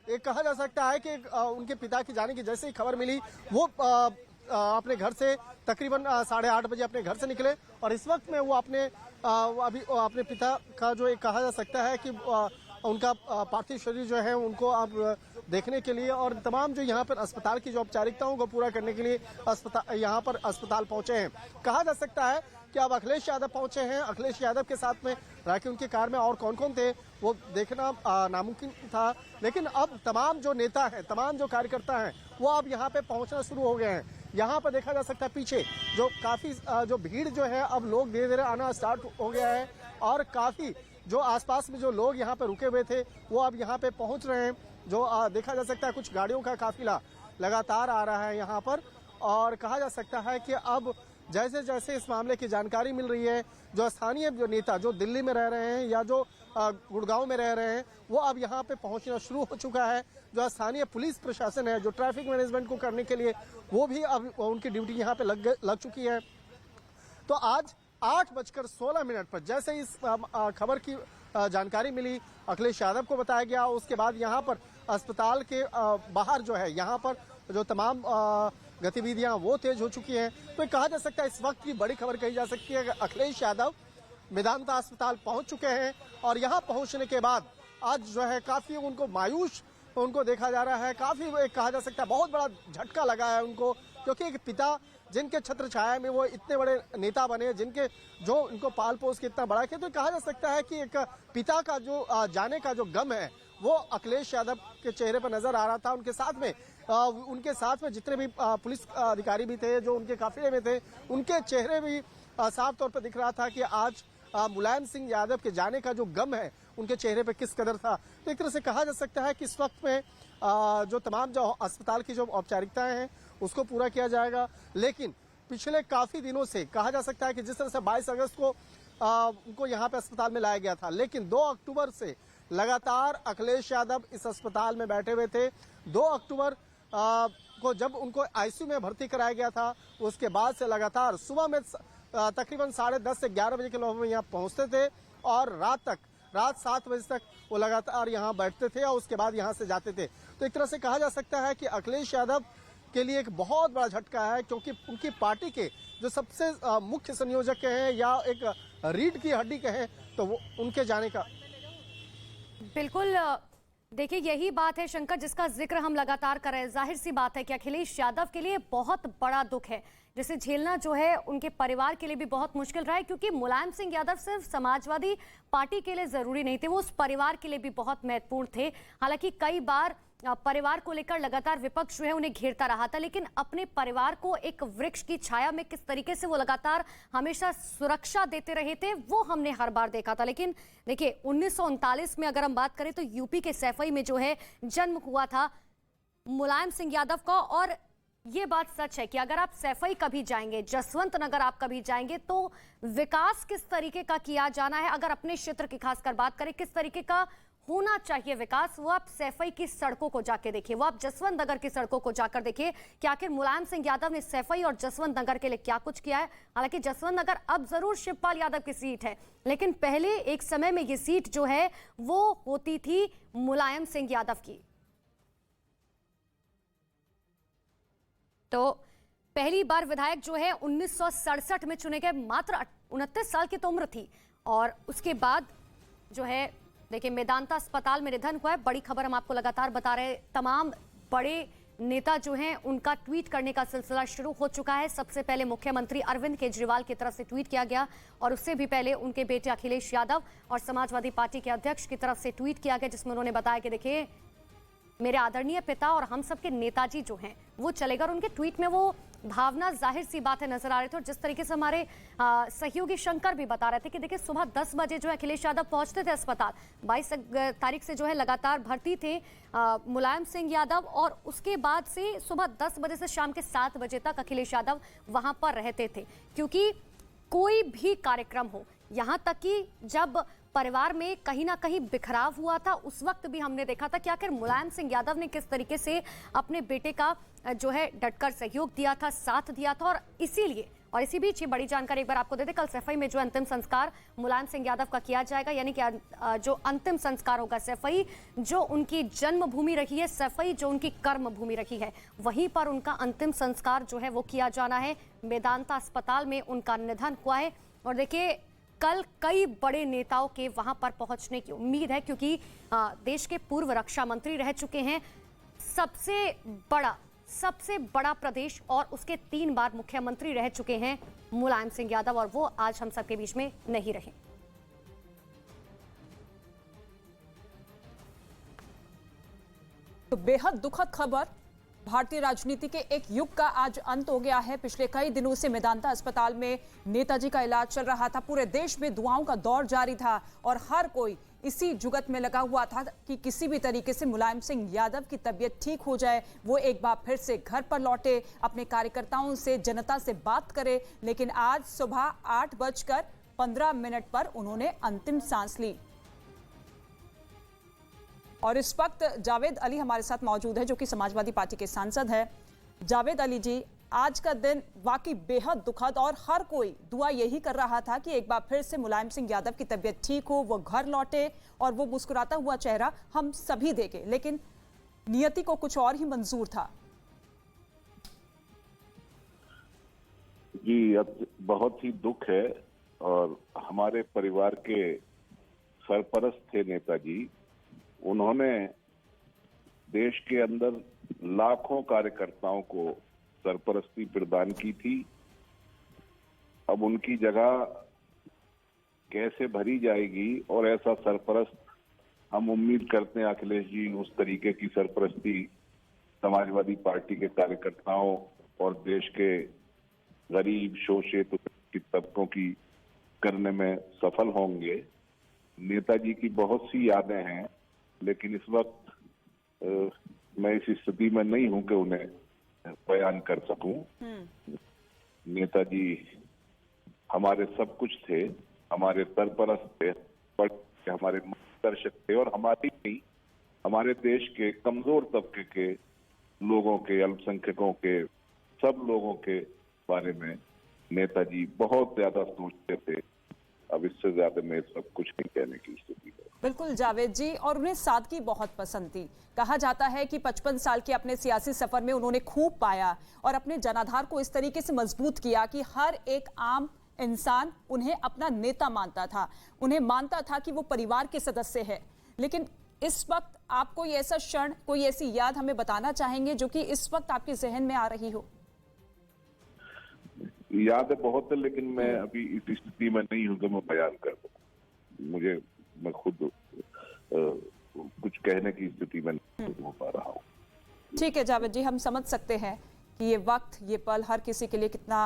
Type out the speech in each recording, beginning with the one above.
एक कहा जा सकता है कि उनके पिता की जाने की जैसे ही खबर मिली वो अपने घर से तकरीबन 8:30 बजे अपने घर से निकले और इस वक्त में वो अभी अपने पिता का जो एक कहा जा सकता है कि उनका पार्थिव शरीर जो है उनको अब देखने के लिए और तमाम जो यहाँ पर अस्पताल की जो औपचारिकताओं को पूरा करने के लिए यहाँ पर अस्पताल पहुंचे हैं। कहा जा सकता है कि अब अखिलेश यादव पहुंचे हैं। अखिलेश यादव के साथ में राखी उनकी कार में और कौन कौन थे वो देखना नामुमकिन था, लेकिन अब तमाम जो नेता हैं, तमाम जो कार्यकर्ता हैं वो अब यहाँ पे पहुंचना शुरू हो गए हैं। यहाँ पर देखा जा सकता है पीछे जो काफी जो भीड़ जो है अब लोग धीरे धीरे आना स्टार्ट हो गया है और काफी जो आसपास में जो लोग यहाँ पे रुके हुए थे वो अब यहाँ पे पहुंच रहे हैं। जो देखा जा सकता है कुछ गाड़ियों का काफिला लगातार आ रहा है यहाँ पर और कहा जा सकता है कि अब जैसे जैसे इस मामले की जानकारी मिल रही है, जो स्थानीय जो नेता जो दिल्ली में रह रहे हैं या जो गुड़गांव में रह रहे हैं वो अब यहाँ पे पहुंचना शुरू हो चुका है। जो स्थानीय पुलिस प्रशासन है जो ट्रैफिक मैनेजमेंट को करने के लिए वो भी अब उनकी ड्यूटी यहाँ पे लग चुकी है। तो आज 8:16 पर जैसे इस खबर की जानकारी मिली, अखिलेश यादव को बताया गया, उसके बाद यहाँ पर अस्पताल के बाहर जो है यहाँ पर जो तमाम गतिविधियां वो तेज हो चुकी हैं। तो कहा जा सकता है इस वक्त की बड़ी खबर कही जा सकती है कि अखिलेश यादव मेदांता अस्पताल पहुंच चुके हैं और यहाँ पहुंचने के बाद आज जो है काफी उनको मायूस उनको देखा जा रहा है। काफी कहा जा सकता है बहुत बड़ा झटका लगा है उनको, क्योंकि एक पिता जिनके छत्र छाया में वो इतने बड़े नेता बने, जिनके जो उनको पाल पोस के इतना बड़ा किया, तो कहा जा सकता है कि एक पिता का जो जाने का जो गम है वो अखिलेश यादव के चेहरे पर नजर आ रहा था। उनके साथ में जितने भी पुलिस अधिकारी भी थे जो उनके काफिले में थे, उनके चेहरे भी साफ तौर पर दिख रहा था कि आज मुलायम सिंह यादव के जाने का जो गम है उनके चेहरे पे किस कदर था। तो एक तरह से कहा जा सकता है कि इस वक्त में जो तमाम जो अस्पताल की जो औपचारिकताएं हैं उसको पूरा किया जाएगा, लेकिन पिछले काफी दिनों से कहा जा सकता है कि जिस तरह से 22 अगस्त को उनको यहाँ पे अस्पताल में लाया गया था, लेकिन 2 अक्टूबर से लगातार अखिलेश यादव इस अस्पताल में बैठे हुए थे। 2 अक्टूबर को जब उनको आईसीयू में भर्ती कराया गया था उसके बाद से लगातार सुबह में तकरीबन 10:30 से 11 बजे के लोग यहाँ पहुंचते थे और रात 7 बजे तक वो लगातार यहाँ बैठते थे और उसके बाद यहाँ से जाते थे। तो एक तरह से कहा जा सकता है कि अखिलेश यादव के लिए एक बहुत बड़ा झटका है, क्योंकि उनकी पार्टी के जो सबसे मुख्य संयोजक हैं या एक रीढ़ की हड्डी कहें तो वो उनके जाने का। बिल्कुल, देखिए यही बात है शंकर जिसका जिक्र हम लगातार कर रहे हैं। जाहिर सी बात है कि अखिलेश यादव के लिए बहुत बड़ा दुख है, जिसे झेलना जो है उनके परिवार के लिए भी बहुत मुश्किल रहा है, क्योंकि मुलायम सिंह यादव सिर्फ समाजवादी पार्टी के लिए जरूरी नहीं थे, वो उस परिवार के लिए भी बहुत महत्वपूर्ण थे। हालांकि कई बार परिवार को लेकर लगातार विपक्ष जो है उन्हें घेरता रहा था, लेकिन अपने परिवार को एक वृक्ष की छाया में किस तरीके से वो लगातार हमेशा सुरक्षा देते रहे थे वो हमने हर बार देखा था। लेकिन देखिए 1939 में अगर हम बात करें तो यूपी के सैफई में जो है जन्म हुआ था मुलायम सिंह यादव का, और ये बात सच है कि अगर आप सैफई कभी जाएंगे, जसवंत नगर आप कभी जाएंगे तो विकास किस तरीके का किया जाना है, अगर अपने क्षेत्र की खासकर बात करें किस तरीके का होना चाहिए विकास, वो आप सैफई की सड़कों को जाके देखिए, वो आप जसवंत नगर की सड़कों को जाकर देखिए कि आखिर मुलायम सिंह यादव ने सैफई और जसवंत नगर के लिए क्या कुछ किया है। हालांकि जसवंत नगर अब जरूर शिवपाल यादव की सीट है, लेकिन पहले एक समय में ये सीट जो है वो होती थी मुलायम सिंह यादव की। तो पहली बार विधायक जो है 1967 में चुने गए, मात्र 29 साल की तो उम्र थी, और उसके बाद जो है देखिए मेदांता अस्पताल में निधन हुआ है। बड़ी खबर हम आपको लगातार बता रहे हैं। तमाम बड़े नेता जो हैं उनका ट्वीट करने का सिलसिला शुरू हो चुका है। सबसे पहले मुख्यमंत्री अरविंद केजरीवाल की तरफ से ट्वीट किया गया, और उससे भी पहले उनके बेटे अखिलेश यादव और समाजवादी पार्टी के अध्यक्ष की तरफ से ट्वीट किया गया, जिसमें उन्होंने बताया कि देखिए मेरे आदरणीय पिता और हम सबके नेताजी जो हैं वो चले गए, और उनके ट्वीट में वो भावना जाहिर सी बात है नजर आ रहे थे। और जिस तरीके से हमारे सहयोगी शंकर भी बता रहे थे कि देखिए सुबह 10 बजे जो है अखिलेश यादव पहुंचते थे अस्पताल, 22 तारीख से जो है लगातार भर्ती थे मुलायम सिंह यादव, और उसके बाद से सुबह 10 बजे से शाम के 7 बजे तक अखिलेश यादव वहां पर रहते थे, क्योंकि कोई भी कार्यक्रम हो, यहां तक कि जब परिवार में कहीं ना कहीं बिखराव हुआ था उस वक्त भी हमने देखा था कि आखिर मुलायम सिंह यादव ने किस तरीके से अपने बेटे का जो है डटकर सहयोग दिया था, साथ दिया था, और इसीलिए और इसी बीच ये बड़ी जानकारी एक बार आपको दे दें, कल सैफई में जो अंतिम संस्कार मुलायम सिंह यादव का किया जाएगा, यानी कि जो अंतिम संस्कार होगा सैफई जो उनकी जन्मभूमि रही है, सैफई जो उनकी कर्म भूमि रही है, वहीं पर उनका अंतिम संस्कार जो है वो किया जाना है। मेदांता अस्पताल में उनका निधन हुआ है और देखिए कल कई बड़े नेताओं के वहां पर पहुंचने की उम्मीद है, क्योंकि देश के पूर्व रक्षा मंत्री रह चुके हैं, सबसे बड़ा प्रदेश और उसके 3 बार मुख्यमंत्री रह चुके हैं मुलायम सिंह यादव, और वो आज हम सबके बीच में नहीं रहे। तो बेहद दुखद खबर, भारतीय राजनीति के एक युग का आज अंत हो गया है। पिछले कई दिनों से मेदांता अस्पताल में नेताजी का इलाज चल रहा था, पूरे देश में दुआओं का दौर जारी था और हर कोई इसी जुगत में लगा हुआ था कि किसी भी तरीके से मुलायम सिंह यादव की तबीयत ठीक हो जाए, वो एक बार फिर से घर पर लौटे, अपने कार्यकर्ताओं से, जनता से बात करे। लेकिन आज सुबह 8:15 पर उन्होंने अंतिम सांस ली। और इस वक्त जावेद अली हमारे साथ मौजूद है, जो कि समाजवादी पार्टी के सांसद हैं। जावेद अली जी, आज का दिन वाकई बेहद दुखद और हर कोई दुआ यही कर रहा था कि एक बार फिर से मुलायम सिंह यादव की तबीयत ठीक हो, वो घर लौटे और वो मुस्कुराता हुआ चेहरा हम सभी देखें, लेकिन नियति को कुछ और ही मंजूर था। जी, अब बहुत ही दुख है और हमारे परिवार के सरपरस्त थे नेताजी। उन्होंने देश के अंदर लाखों कार्यकर्ताओं को सरपरस्ती प्रदान की थी। अब उनकी जगह कैसे भरी जाएगी और ऐसा सरपरस्त हम उम्मीद करते हैं अखिलेश जी उस तरीके की सरपरस्ती समाजवादी पार्टी के कार्यकर्ताओं और देश के गरीब शोषित तबकों की करने में सफल होंगे। नेताजी की बहुत सी यादें हैं, लेकिन इस वक्त मैं इस स्थिति में नहीं हूं कि उन्हें बयान कर सकूं। नेताजी हमारे सब कुछ थे, हमारे सरपरस्त थे, हमारे मार्गदर्शक थे और हमारी नहीं, हमारे देश के कमजोर तबके के लोगों के, अल्पसंख्यकों के, सब लोगों के बारे में नेताजी बहुत ज्यादा सोचते थे। अब इससे ज्यादा मैं सब कुछ नहीं कहने की स्थिति है। बिल्कुल जावेद जी, और उन्हें सादगी बहुत पसंद थी। कहा जाता है कि 55 साल के अपने सियासी सफर में उन्होंने खूब पाया और अपने जनाधार को इस तरीके से मजबूत किया कि हर एक आम इंसान उन्हें अपना नेता मानता था, उन्हें मानता था कि वो परिवार के सदस्य है। लेकिन इस वक्त आप कोई ऐसा क्षण, कोई ऐसी याद हमें बताना चाहेंगे जो कि इस वक्त आपके जहन में आ रही हो? याद बहुत है, लेकिन मैं अभी इस स्थिति में नहीं हूं कि मैं बयान कर दूं। मैं खुद कुछ कहने की स्थिति में नहीं हो पा रहा हूं। ठीक है जावेद जी, हम समझ सकते हैं कि ये वक्त, ये पल हर किसी के लिए कितना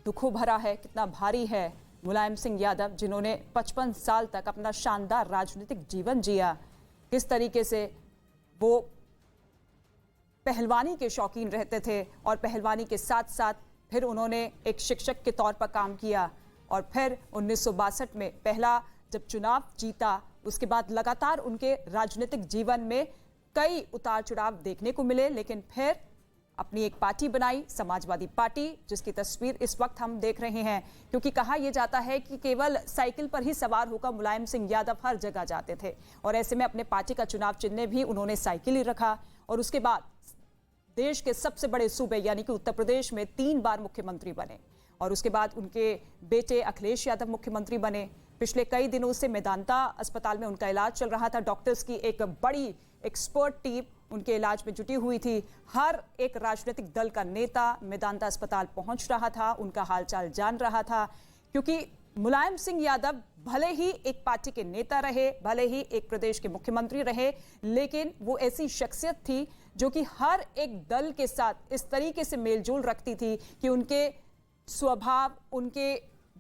दुखों भरा है, कितना भारी है। मुलायम सिंह यादव, जिन्होंने 55 साल तक अपना शानदार राजनीतिक जीवन जिया, किस तरीके से वो पहलवानी के शौकीन रहते थे और पहलवानी के साथ साथ फिर उन्होंने एक शिक्षक के तौर पर काम किया और फिर 1962 में पहला जब चुनाव जीता, उसके बाद लगातार उनके राजनीतिक जीवन में कई उतार चढ़ाव देखने को मिले, लेकिन फिर अपनी एक पार्टी बनाई, समाजवादी पार्टी, जिसकी तस्वीर इस वक्त हम देख रहे हैं। क्योंकि कहा यह जाता है कि केवल साइकिल पर ही सवार होकर मुलायम सिंह यादव हर जगह जाते थे और ऐसे में अपने पार्टी का चुनाव चिन्ह भी उन्होंने साइकिल ही रखा और उसके बाद देश के सबसे बड़े सूबे यानी कि उत्तर प्रदेश में 3 बार मुख्यमंत्री बने और उसके बाद उनके बेटे अखिलेश यादव मुख्यमंत्री बने। पिछले कई दिनों से मेदांता अस्पताल में उनका इलाज चल रहा था। डॉक्टर्स की एक बड़ी एक्सपर्ट टीम उनके इलाज में जुटी हुई थी। हर एक राजनीतिक दल का नेता मेदांता अस्पताल पहुंच रहा था, उनका हालचाल जान रहा था, क्योंकि मुलायम सिंह यादव भले ही एक पार्टी के नेता रहे, भले ही एक प्रदेश के मुख्यमंत्री रहे, लेकिन वो ऐसी शख्सियत थी जो कि हर एक दल के साथ इस तरीके से मेलजोल रखती थी कि उनके स्वभाव, उनके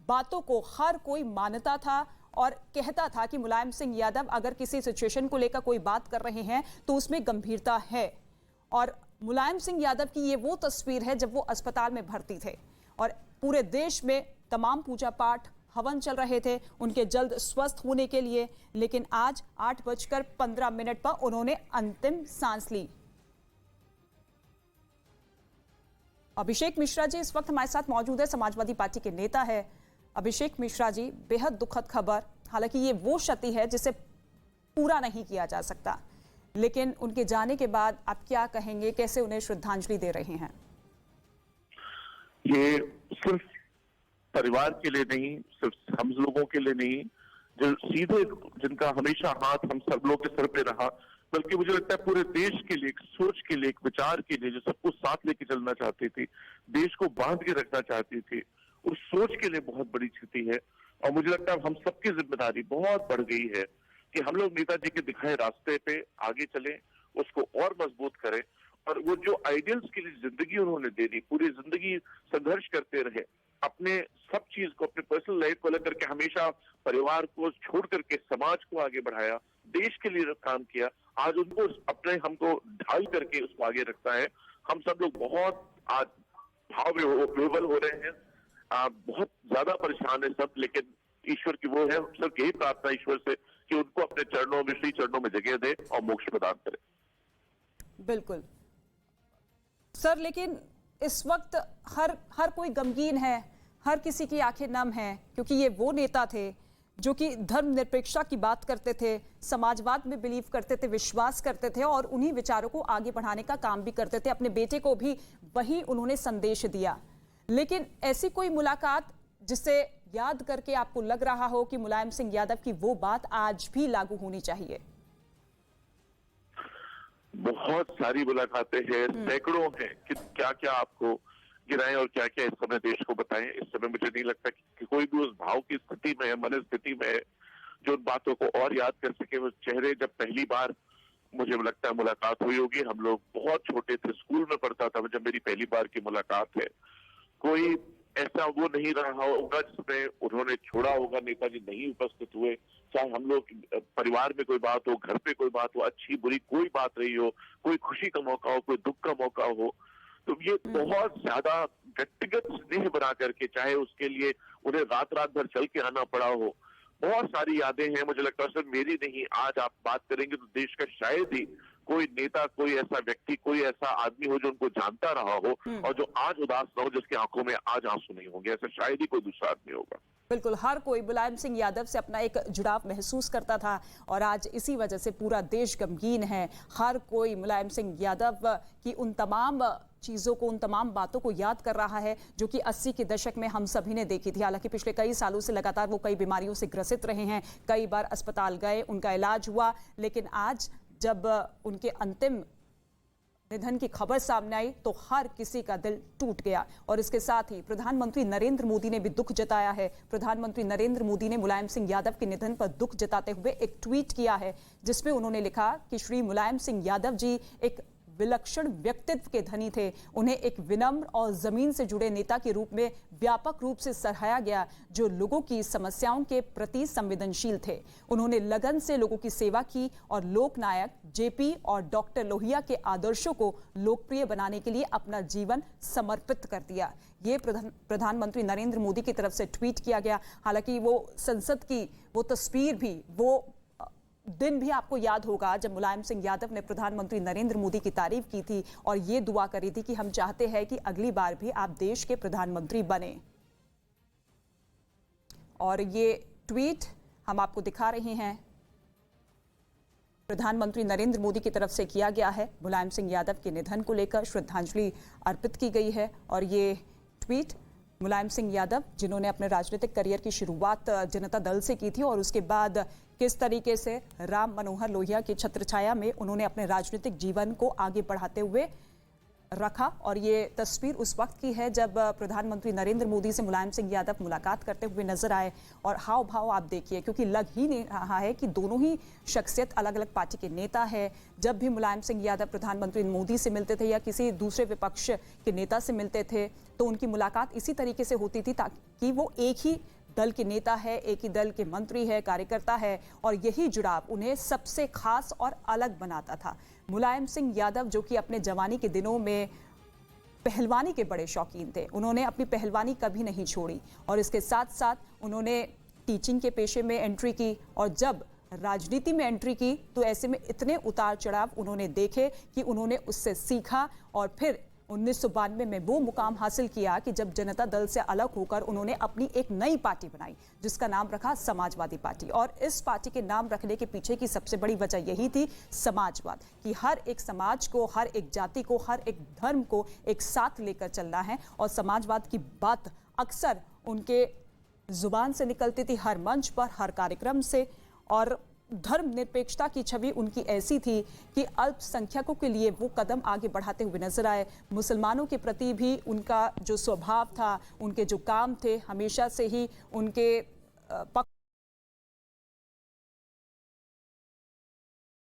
बातों को हर कोई मानता था और कहता था कि मुलायम सिंह यादव अगर किसी सिचुएशन को लेकर कोई बात कर रहे हैं तो उसमें गंभीरता है। और मुलायम सिंह यादव की ये वो तस्वीर है जब वो अस्पताल में भर्ती थे और पूरे देश में तमाम पूजा पाठ, हवन चल रहे थे उनके जल्द स्वस्थ होने के लिए। लेकिन आज 8:15 पर उन्होंने अंतिम सांस ली अभिषेक मिश्रा जी इस वक्त हमारे साथ मौजूद है, समाजवादी पार्टी के नेता है। अभिषेक मिश्रा जी, बेहद दुखद खबर, हालांकि ये वो क्षति है जिसे पूरा नहीं किया जा सकता, लेकिन उनके जाने के बाद आप क्या कहेंगे, कैसे उन्हें श्रद्धांजलि दे रहे हैं? ये सिर्फ परिवार के लिए नहीं, सिर्फ हम लोगों के लिए नहीं, जो सीधे जिनका हमेशा हाथ हम सब लोग के सर पे रहा, बल्कि मुझे लगता है पूरे देश के लिए, एक सोच के लिए, एक विचार के लिए, जो सबको साथ लेके चलना चाहती थी, देश को बांध के रखना चाहती थी, उस सोच के लिए बहुत बड़ी क्षति है। और मुझे लगता है हम सबकी जिम्मेदारी बहुत बढ़ गई है कि हम लोग नेताजी के दिखाए रास्ते पे आगे चलें, उसको और मजबूत करें, और वो जो आइडियल्स के लिए जिंदगी उन्होंने दे दी, पूरी जिंदगी संघर्ष करते रहे, अपने सब चीज को, अपने पर्सनल लाइफ को लेकर के हमेशा परिवार को छोड़ करके समाज को आगे बढ़ाया, देश के लिए काम किया, आज उनको अपने हमको ढाल करके उसको आगे रखता है। हम सब लोग बहुत आज भाव विह्वल हो रहे हैं, बहुत ज्यादा परेशान है सब, लेकिन ईश्वर की वो है, सब यही प्रार्थना ईश्वर से कि उनको अपने चरणों में, श्री चरणों में जगह दे और मोक्ष प्रदान करे। बिल्कुल सर, लेकिन इस वक्त हर कोई गमगीन है, हर किसी की आंखें नम हैं, क्योंकि ये वो नेता थे जो कि धर्मनिरपेक्षता की बात करते थे, समाजवाद में बिलीव करते थे, विश्वास करते थे और उन्हीं विचारों को आगे बढ़ाने का काम भी करते थे। अपने बेटे को भी वही उन्होंने संदेश दिया। लेकिन ऐसी कोई मुलाकात जिसे याद करके आपको लग रहा हो कि मुलायम सिंह यादव की वो बात आज भी लागू होनी चाहिए? बहुत सारी मुलाकातें हैं, सैकड़ों हैं कि क्या क्या आपको गिराएं और क्या क्या इस समय देश को बताएं। इस समय मुझे नहीं लगता कि कोई भी उस भाव की स्थिति में है, मन स्थिति में है, जो उन बातों को और याद कर सके। वो चेहरे जब पहली बार मुझे लगता है मुलाकात हुई होगी, हम लोग बहुत छोटे थे, स्कूल में पढ़ता था जब मेरी पहली बार की मुलाकात है, कोई ऐसा वो नहीं रहा होगा जिसमें उन्होंने छोड़ा होगा, नेताजी नहीं उपस्थित हुए, चाहे हम लोग परिवार में कोई बात हो, घर पे कोई बात हो, अच्छी बुरी कोई बात रही हो, कोई खुशी का मौका हो, कोई दुख का मौका हो, तो ये बहुत ज्यादा व्यक्तिगत स्नेह बना करके, चाहे उसके लिए उन्हें रात रात भर चल के आना पड़ा हो, बहुत सारी यादें हैं। मुझे लगता है सिर्फ मेरी नहीं, आज आप बात करेंगे तो देश का शायद ही कोई नेता, कोई ऐसा व्यक्ति, कोई ऐसा आदमी हो जो उनको जानता रहा हो और जो आज उदास ना हो, जिसकी आंखों में आज आंसू नहीं होंगे, ऐसा शायद ही कोई दूसरा आदमी होगा। बिल्कुल, हर कोई मुलायम सिंह यादव से अपना एक जुड़ाव महसूस करता था और आज इसी वजह से पूरा देश गमगीन है। हर कोई मुलायम सिंह यादव की उन तमाम चीज़ों को, उन तमाम बातों को याद कर रहा है जो कि 80 के दशक में हम सभी ने देखी थी। हालांकि पिछले कई सालों से लगातार वो कई बीमारियों से ग्रसित रहे हैं, कई बार अस्पताल गए, उनका इलाज हुआ, लेकिन आज जब उनके अंतिम निधन की खबर सामने आई तो हर किसी का दिल टूट गया। और इसके साथ ही प्रधानमंत्री नरेंद्र मोदी ने भी दुख जताया है। प्रधानमंत्री नरेंद्र मोदी ने मुलायम सिंह यादव के निधन पर दुख जताते हुए एक ट्वीट किया है, जिसमें उन्होंने लिखा कि श्री मुलायम सिंह यादव जी एक विलक्षण व्यक्तित्व के धनी थे। उन्हें एक विनम्र और जमीन से जुड़े नेता के रूप में व्यापक रूप से सराहा गया, जो लोगों की समस्याओं के प्रति संवेदनशील थे। उन्होंने लगन से लोगों की सेवा की और लोकनायक जेपी और डॉक्टर लोहिया के आदर्शों को लोकप्रिय बनाने के लिए अपना जीवन समर्पित कर दिया। ये प्रधानमंत्री नरेंद्र मोदी की तरफ से ट्वीट किया गया। हालांकि वो संसद की वो तस्वीर भी, वो दिन भी आपको याद होगा जब मुलायम सिंह यादव ने प्रधानमंत्री नरेंद्र मोदी की तारीफ की थी और ये दुआ करी थी कि हम चाहते हैं कि अगली बार भी आप देश के प्रधानमंत्री बने। और ये ट्वीट हम आपको दिखा रहे हैं, प्रधानमंत्री नरेंद्र मोदी की तरफ से किया गया है। मुलायम सिंह यादव के निधन को लेकर श्रद्धांजलि अर्पित की गई है। और ये ट्वीट मुलायम सिंह यादव, जिन्होंने अपने राजनीतिक करियर की शुरुआत जनता दल से की थी और उसके बाद किस तरीके से राम मनोहर लोहिया की छत्रछाया में उन्होंने अपने राजनीतिक जीवन को आगे बढ़ाते हुए रखा। और ये तस्वीर उस वक्त की है जब प्रधानमंत्री नरेंद्र मोदी से मुलायम सिंह यादव मुलाकात करते हुए नजर आए। और हाव भाव आप देखिए, क्योंकि लग ही नहीं रहा है कि दोनों ही शख्सियत अलग अलग पार्टी के नेता है। जब भी मुलायम सिंह यादव प्रधानमंत्री मोदी से मिलते थे या किसी दूसरे विपक्ष के नेता से मिलते थे तो उनकी मुलाकात इसी तरीके से होती थी ताकि वो एक ही दल के नेता है, एक ही दल के मंत्री है, कार्यकर्ता है, और यही जुड़ाव उन्हें सबसे खास और अलग बनाता था। मुलायम सिंह यादव, जो कि अपने जवानी के दिनों में पहलवानी के बड़े शौकीन थे, उन्होंने अपनी पहलवानी कभी नहीं छोड़ी और इसके साथ साथ उन्होंने टीचिंग के पेशे में एंट्री की। और जब राजनीति में एंट्री की तो ऐसे में इतने उतार चढ़ाव उन्होंने देखे कि उन्होंने उससे सीखा और फिर 1992 में वो मुकाम हासिल किया कि जब जनता दल से अलग होकर उन्होंने अपनी एक नई पार्टी बनाई जिसका नाम रखा समाजवादी पार्टी। और इस पार्टी के नाम रखने के पीछे की सबसे बड़ी वजह यही थी समाजवाद, कि हर एक समाज को, हर एक जाति को, हर एक धर्म को एक साथ लेकर चलना है। और समाजवाद की बात अक्सर उनके जुबान से निकलती थी, हर मंच पर, हर कार्यक्रम से। और धर्मनिरपेक्षता की छवि उनकी ऐसी थी कि अल्पसंख्यकों के लिए वो कदम आगे बढ़ाते हुए नजर आए। मुसलमानों के प्रति भी उनका जो स्वभाव था, उनके जो काम थे, हमेशा से ही उनके पक्ष